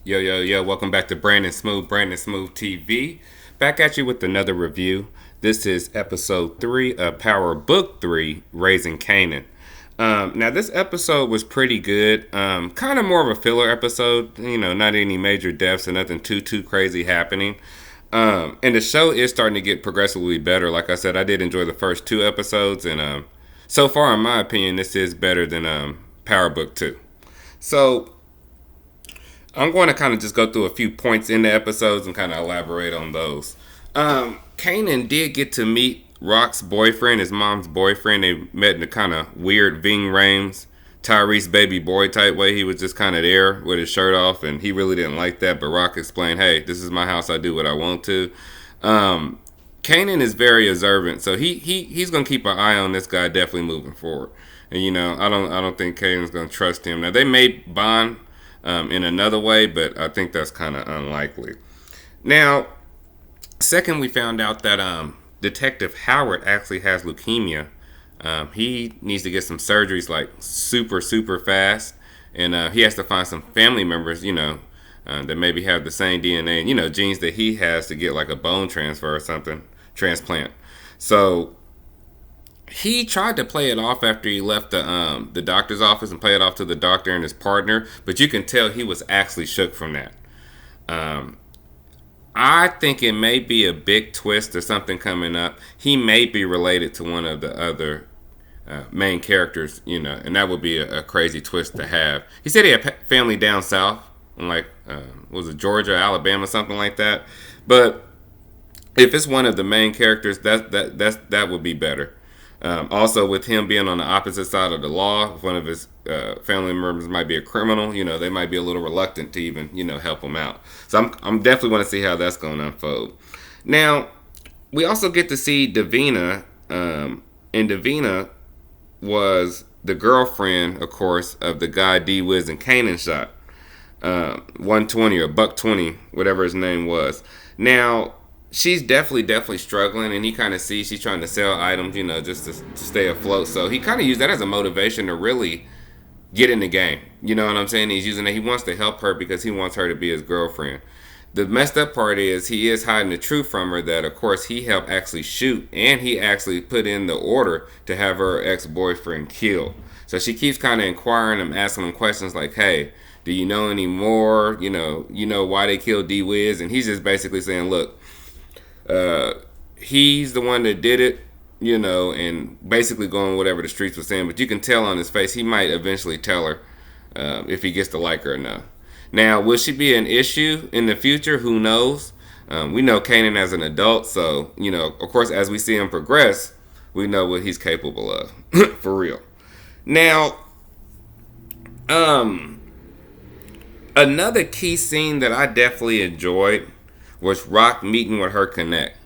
Yo, yo, yo, welcome back to Brandon Smooth TV. Back at you with another review. This is episode 3 of Power Book 3, Raising Kanan. Now, this episode was pretty good. Kind of more of a filler episode. Not any major deaths and nothing too crazy happening. And the show is starting to get progressively better. Like I said, I did enjoy the first 2 episodes. And so far, in my opinion, this is better than Power Book 2. So, I'm going to kind of just go through a few points in the episodes and kind of elaborate on those. Kanan did get to meet Rock's boyfriend, his mom's boyfriend. They met in a kind of weird Ving Rhames, Tyrese baby boy type way. He was just kind of there with his shirt off, and he really didn't like that. But Rock explained, "Hey, this is my house. I do what I want to." Kanan is very observant, so he's gonna keep an eye on this guy definitely moving forward. And I don't think Kanan's gonna trust him. Now they may bond in another way, but I think that's kind of unlikely. Now, second, we found out that Detective Howard actually has leukemia. He needs to get some surgeries like super fast, and he has to find some family members, that maybe have the same DNA and genes that he has to get like a bone transfer or something, transplant. So he tried to play it off after he left the doctor's office and play it off to the doctor and his partner, but you can tell he was actually shook from that. I think it may be a big twist or something coming up. He may be related to one of the other main characters, and that would be a crazy twist to have. He said he had family down south, in like was it Georgia, Alabama, something like that. But if it's one of the main characters, that would be better. Also, with him being on the opposite side of the law, if one of his family members might be a criminal, they might be a little reluctant to even, help him out. So I'm definitely want to see how that's going to unfold. Now, we also get to see Davina, and Davina was the girlfriend, of course, of the guy D Wiz and Kanan shot, 120 or buck 20, whatever his name was. Now, she's definitely struggling, and he kind of sees she's trying to sell items, just to stay afloat. So he kind of used that as a motivation to really get in the game. You know what I'm saying? He's using that. He wants to help her because he wants her to be his girlfriend. The messed up part is he is hiding the truth from her that, of course, he helped actually shoot, and he actually put in the order to have her ex-boyfriend killed. So she keeps kind of inquiring him, asking him questions like, "Hey, do you know any more? Why they killed D Wiz?" And he's just basically saying, "Look, he's the one that did it, and basically going whatever the streets were saying." But you can tell on his face he might eventually tell her if he gets to like her enough. Now, will she be an issue in the future? Who knows? We know Kanan as an adult, so of course, as we see him progress, we know what he's capable of for real. Now, another key scene that I definitely enjoyed was Rock meeting with her connect.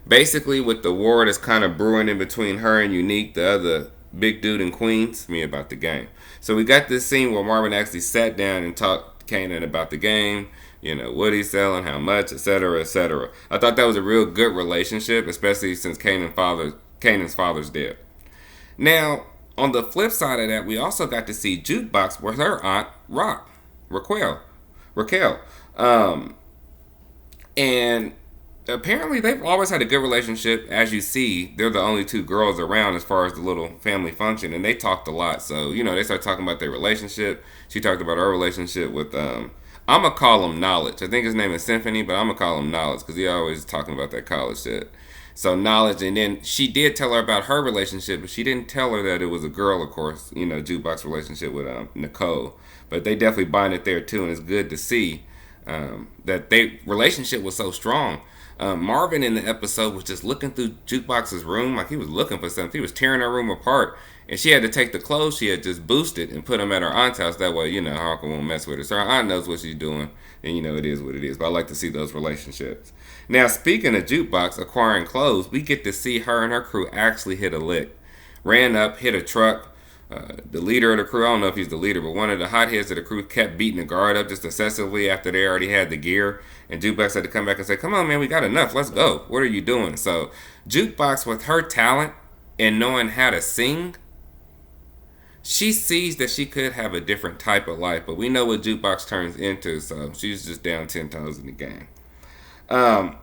Basically, with the war that's kind of brewing in between her and Unique, the other big dude in Queens, me about the game. So we got this scene where Marvin actually sat down and talked to Kanan about the game, what he's selling, how much, etc., etc. I thought that was a real good relationship, especially since Kanan's father's dead. Now, on the flip side of that, we also got to see Jukebox with her aunt Raquel. And apparently they've always had a good relationship. As you see, they're the only two girls around as far as the little family function, and they talked a lot. So they started talking about their relationship. She talked about her relationship with I'm gonna call him Knowledge. I think his name is Symphony, but I'm gonna call him Knowledge because he always talking about that college shit. So Knowledge, and then she did tell her about her relationship, but she didn't tell her that it was a girl, of course. Jukebox relationship with Nicole, but they definitely bonded there too, and it's good to see that their relationship was so strong. Marvin in the episode was just looking through Jukebox's room like he was looking for something. He was tearing her room apart, and she had to take the clothes she had just boosted and put them at her aunt's house. That way, her uncle won't mess with her. So her aunt knows what she's doing, and it is what it is. But I like to see those relationships. Now, speaking of Jukebox acquiring clothes, we get to see her and her crew actually hit a lick. Ran up, hit a truck. The leader of the crew, I don't know if he's the leader, but one of the hotheads of the crew kept beating the guard up just excessively after they already had the gear. And Jukebox had to come back and say, "Come on, man, we got enough. Let's go. What are you doing?" So Jukebox, with her talent and knowing how to sing, she sees that she could have a different type of life, but we know what Jukebox turns into, so she's just down 10 toes in the game. Um,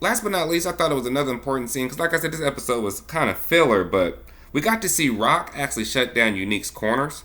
Last but not least, I thought it was another important scene because, like I said, this episode was kind of filler, but we got to see Rock actually shut down Unique's corners.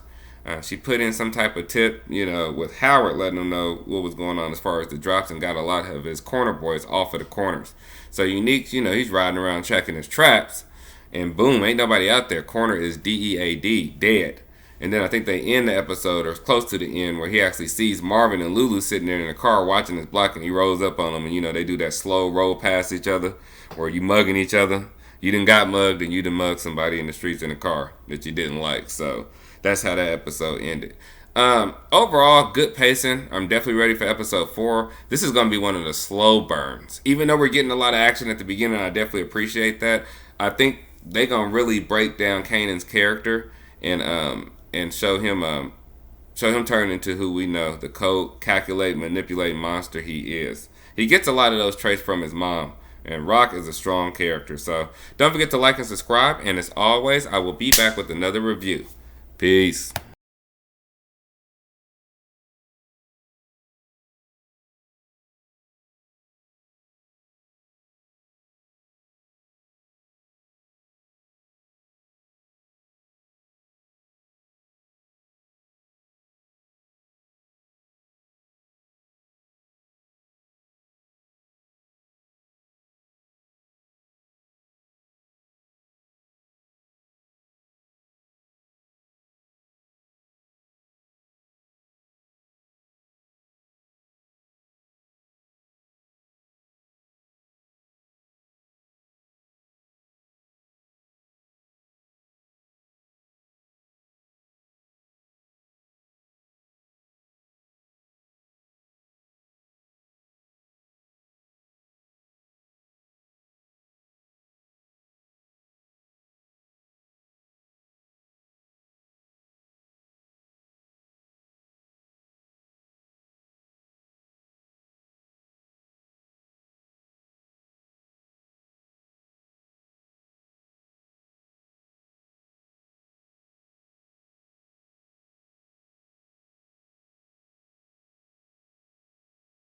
She put in some type of tip, with Howard letting him know what was going on as far as the drops, and got a lot of his corner boys off of the corners. So Unique, he's riding around checking his traps, and boom, ain't nobody out there. Corner is DEAD, dead. And then I think they end the episode, or close to the end, where he actually sees Marvin and Lulu sitting there in the car watching his block, and he rolls up on them, and they do that slow roll past each other, where you mugging each other. You done got mugged, and you done mugged somebody in the streets in a car that you didn't like. So that's how that episode ended. Overall, good pacing. I'm definitely ready for episode 4. This is going to be one of the slow burns. Even though we're getting a lot of action at the beginning, I definitely appreciate that. I think they're going to really break down Kanan's character and show him turn into who we know, the cold, calculate, manipulate monster he is. He gets a lot of those traits from his mom, and Rock is a strong character. So don't forget to like and subscribe, and as always, I will be back with another review. Peace.